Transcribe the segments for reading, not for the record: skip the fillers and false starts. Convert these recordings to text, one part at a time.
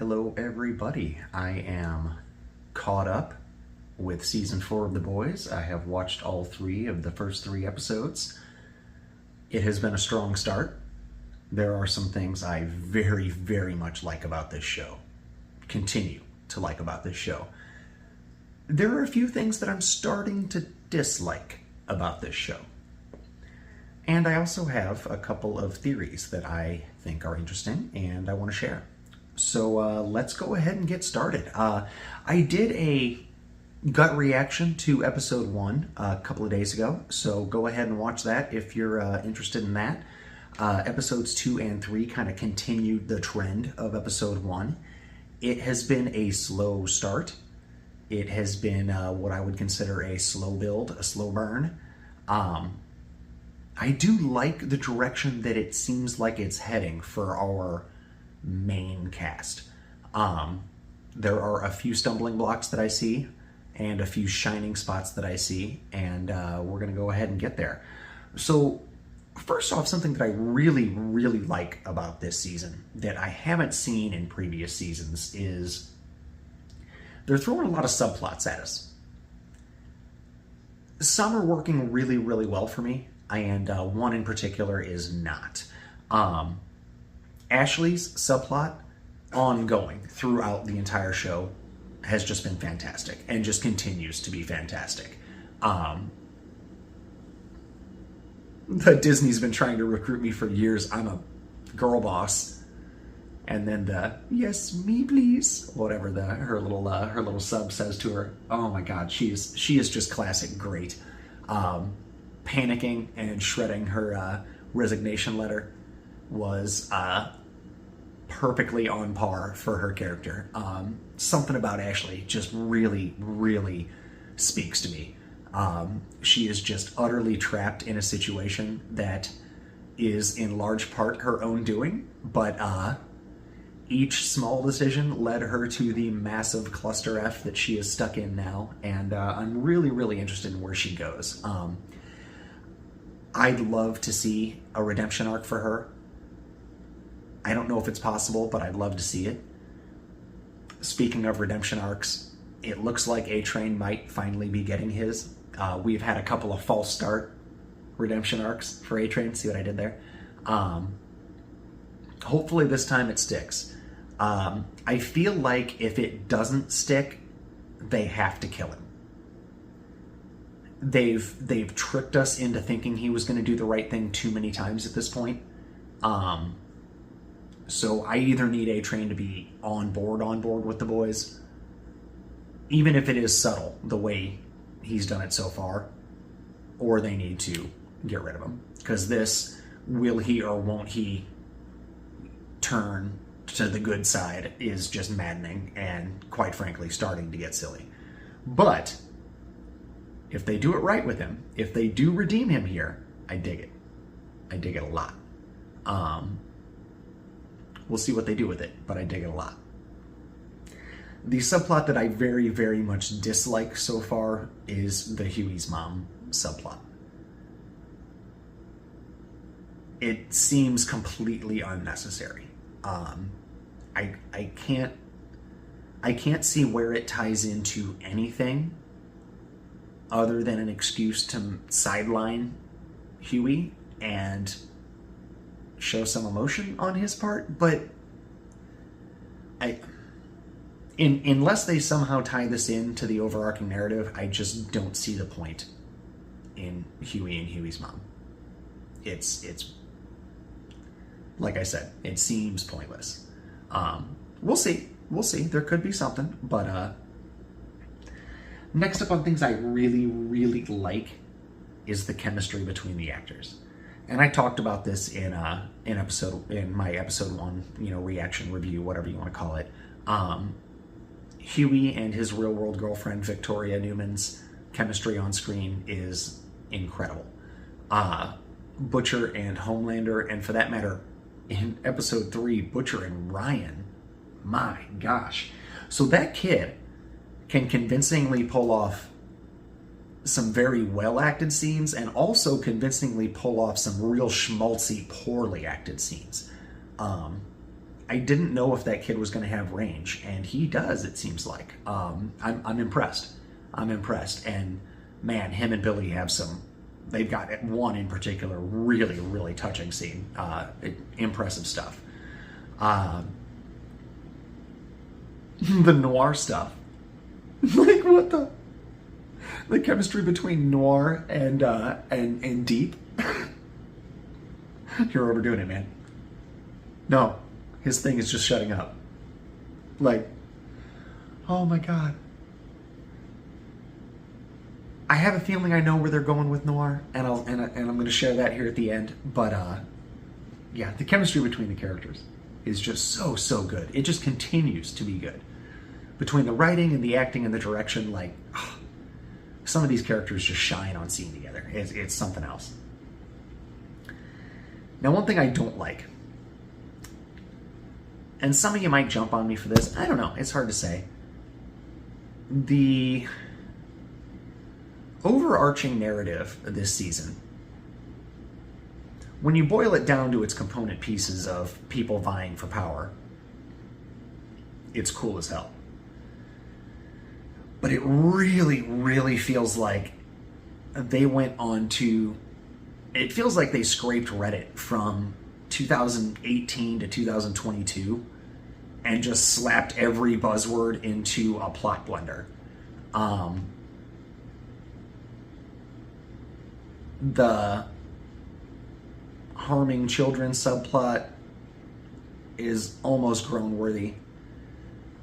Hello, everybody. I am caught up with season 4 of The Boys. I have watched all 3 of the first 3 episodes. It has been a strong start. There are some things I very, very much like about this show. Continue to like about this show. There are a few things that I'm starting to dislike about this show. And I also have a couple of theories that I think are interesting and I want to share. So let's go ahead and get started. I did a gut reaction to episode 1 a couple of days ago, so go ahead and watch that if you're interested in that. Episodes 2 and 3 kind of continued the trend of episode 1. It has been a slow start. It has been what I would consider a slow build, a slow burn. I do like the direction that it seems like it's heading for our main cast. There are a few stumbling blocks that I see and a few shining spots that I see, and we're going to go ahead and get there. So first off, something that I really, really like about this season that I haven't seen in previous seasons is they're throwing a lot of subplots at us. Some are working really, really well for me, and one in particular is not. Ashley's subplot, ongoing throughout the entire show, has just been fantastic and just continues to be fantastic. Disney's been trying to recruit me for years. I'm a girl boss, and then the "yes, me please," whatever her little sub says to her. Oh my God, she is just classic great. Panicking and shredding her resignation letter was perfectly on par for her character. Something about Ashley just really, really speaks to me. She is just utterly trapped in a situation that is in large part her own doing, but each small decision led her to the massive cluster F that she is stuck in now, and I'm really, really interested in where she goes. I'd love to see a redemption arc for her. I don't know if it's possible, but I'd love to see it. Speaking of redemption arcs, it looks like A-Train might finally be getting his. We've had a couple of false start redemption arcs for A-Train. See what I did there? Hopefully this time it sticks. I feel like if it doesn't stick, they have to kill him. They've tricked us into thinking he was going to do the right thing too many times at this point. So I either need A-Train to be on board with the boys, even if it is subtle the way he's done it so far, or they need to get rid of him. Because this will he or won't he turn to the good side is just maddening and, quite frankly, starting to get silly. But if they do it right with him, if they do redeem him here, I dig it. I dig it a lot. We'll see what they do with it, but I dig it a lot. The subplot that I very, very much dislike so far is the Huey's mom subplot. It seems completely unnecessary. I can't see where it ties into anything other than an excuse to sideline Huey and show some emotion on his part, but unless they somehow tie this into the overarching narrative, I just don't see the point in Huey and Huey's mom. It's like I said, it seems pointless. We'll see. There could be something, but next up on things I really, really like is the chemistry between the actors. And I talked about this in my episode 1, reaction review, whatever you want to call it. Huey and his real world girlfriend Victoria Newman's chemistry on screen is incredible. Butcher and Homelander, and for that matter, in episode 3, Butcher and Ryan, my gosh. So that kid can convincingly pull off some very well acted scenes and also convincingly pull off some real schmaltzy, poorly acted scenes. I didn't know if that kid was going to have range, and he does. It seems like I'm impressed. I'm impressed, and man, him and Billy have some. They've got one in particular really, really touching scene. Impressive stuff. The Noir stuff. Like, what the chemistry between Noir and Deep. You're overdoing it, man. No, his thing is just shutting up. Like, oh my god. I have a feeling I know where they're going with Noir, and I'm going to share that here at the end. But yeah, the chemistry between the characters is just so good. It just continues to be good. Between the writing and the acting and the direction, like, some of these characters just shine on scene together. It's something else. Now, one thing I don't like, and some of you might jump on me for this, I don't know, it's hard to say. The overarching narrative of this season, when you boil it down to its component pieces of people vying for power, it's cool as hell. But it really, really feels like they went on to... It feels like they scraped Reddit from 2018 to 2022 and just slapped every buzzword into a plot blender. The harming children subplot is almost groan-worthy.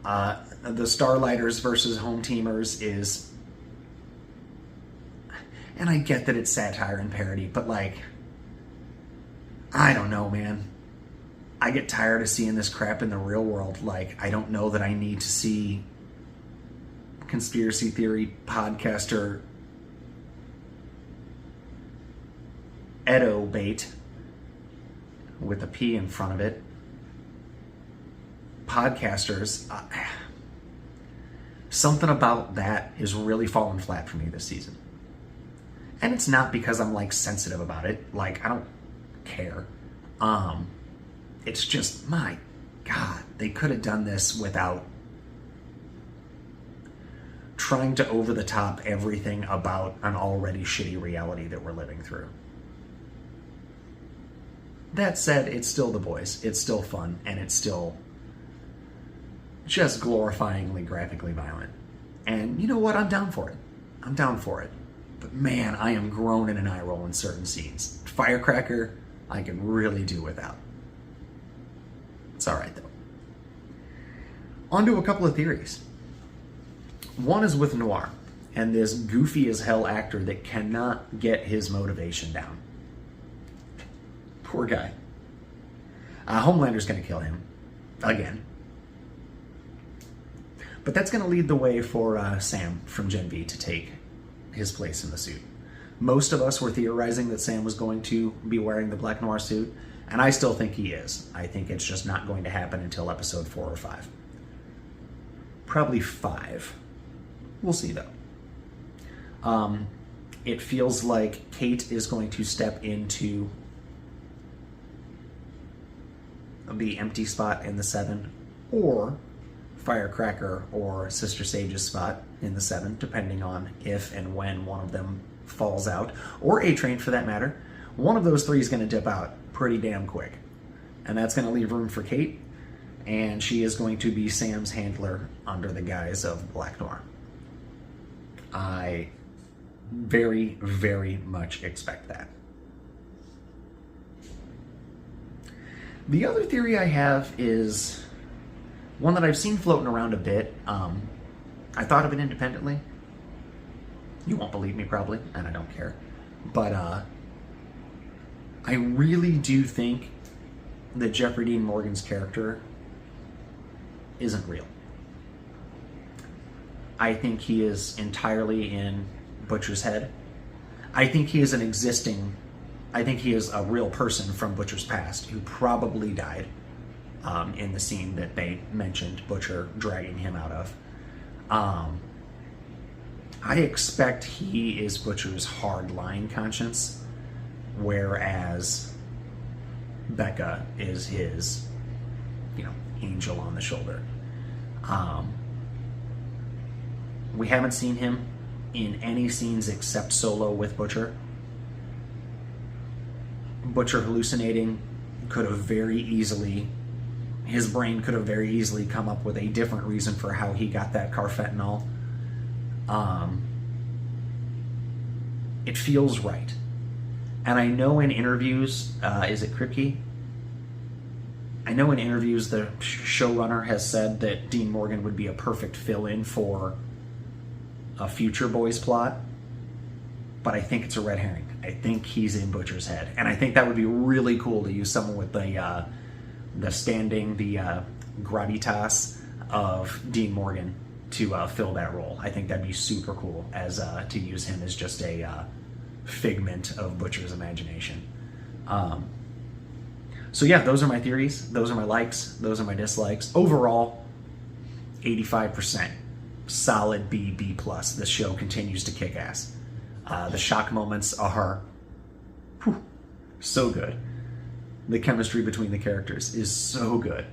The Starlighters versus Home Teamers is... And I get that it's satire and parody, but like... I don't know, man. I get tired of seeing this crap in the real world. Like, I don't know that I need to see conspiracy theory podcaster Edo bait with a P in front of it. Podcasters, something about that is really falling flat for me this season. And it's not because I'm like sensitive about it. Like, I don't care. It's just, my God, they could have done this without trying to over the top everything about an already shitty reality that we're living through. That said, it's still The Boys. It's still fun, and it's still just glorifyingly graphically violent. And you know what? I'm down for it. I'm down for it. But man, I am groaning and eye roll in certain scenes. Firecracker, I can really do without. It's alright though. On to a couple of theories. One is with Noir, and this goofy as hell actor that cannot get his motivation down. Poor guy. Homelander's gonna kill him. Again. But that's gonna lead the way for Sam from Gen V to take his place in the suit. Most of us were theorizing that Sam was going to be wearing the Black Noir suit, and I still think he is. I think it's just not going to happen until episode 4 or 5. Probably 5. We'll see, though. It feels like Kate is going to step into the empty spot in the 7, or Firecracker or Sister Sage's spot in the 7, depending on if and when one of them falls out, or A-Train for that matter. One of those three is going to dip out pretty damn quick, and that's going to leave room for Kate, and she is going to be Sam's handler under the guise of Black Noir. I very, very much expect that. The other theory I have is one that I've seen floating around a bit. I thought of it independently. You won't believe me probably, and I don't care. But I really do think that Jeffrey Dean Morgan's character isn't real. I think he is entirely in Butcher's head. I think he is a real person from Butcher's past who probably died in the scene that they mentioned Butcher dragging him out of. I expect he is Butcher's hard-line conscience, whereas Becca is his angel on the shoulder. We haven't seen him in any scenes except Solo with Butcher. Butcher hallucinating could have very easily, his brain could have very easily come up with a different reason for how he got that carfentanil. It feels right. And I know in interviews, is it Kripke? I know in interviews the showrunner has said that Dean Morgan would be a perfect fill-in for a future Boys plot, but I think it's a red herring. I think he's in Butcher's head, and I think that would be really cool to use someone with the gravitas of Dean Morgan to fill that role. I think that'd be super cool as to use him as just a figment of Butcher's imagination. So yeah, those are my theories. Those are my likes. Those are my dislikes. Overall, 85%. Solid B, B+. This show continues to kick ass. The shock moments are so good. The chemistry between the characters is so good.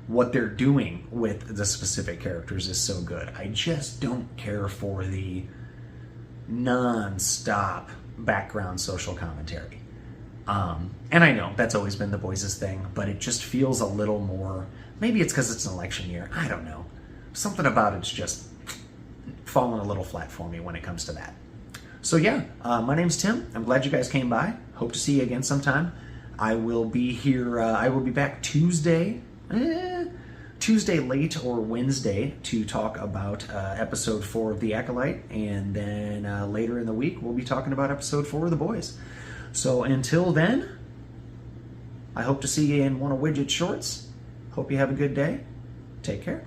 What they're doing with the specific characters is so good. I just don't care for the non-stop background social commentary. And I know that's always been the Boys' thing, but it just feels a little more, maybe it's because it's an election year, I don't know. Something about it's just falling a little flat for me when it comes to that. So yeah, my name's Tim. I'm glad you guys came by. Hope to see you again sometime. I will be here, I will be back Tuesday late or Wednesday to talk about episode 4 of The Acolyte, and then later in the week we'll be talking about episode 4 of The Boys. So until then, I hope to see you in one of Widget's shorts. Hope you have a good day. Take care.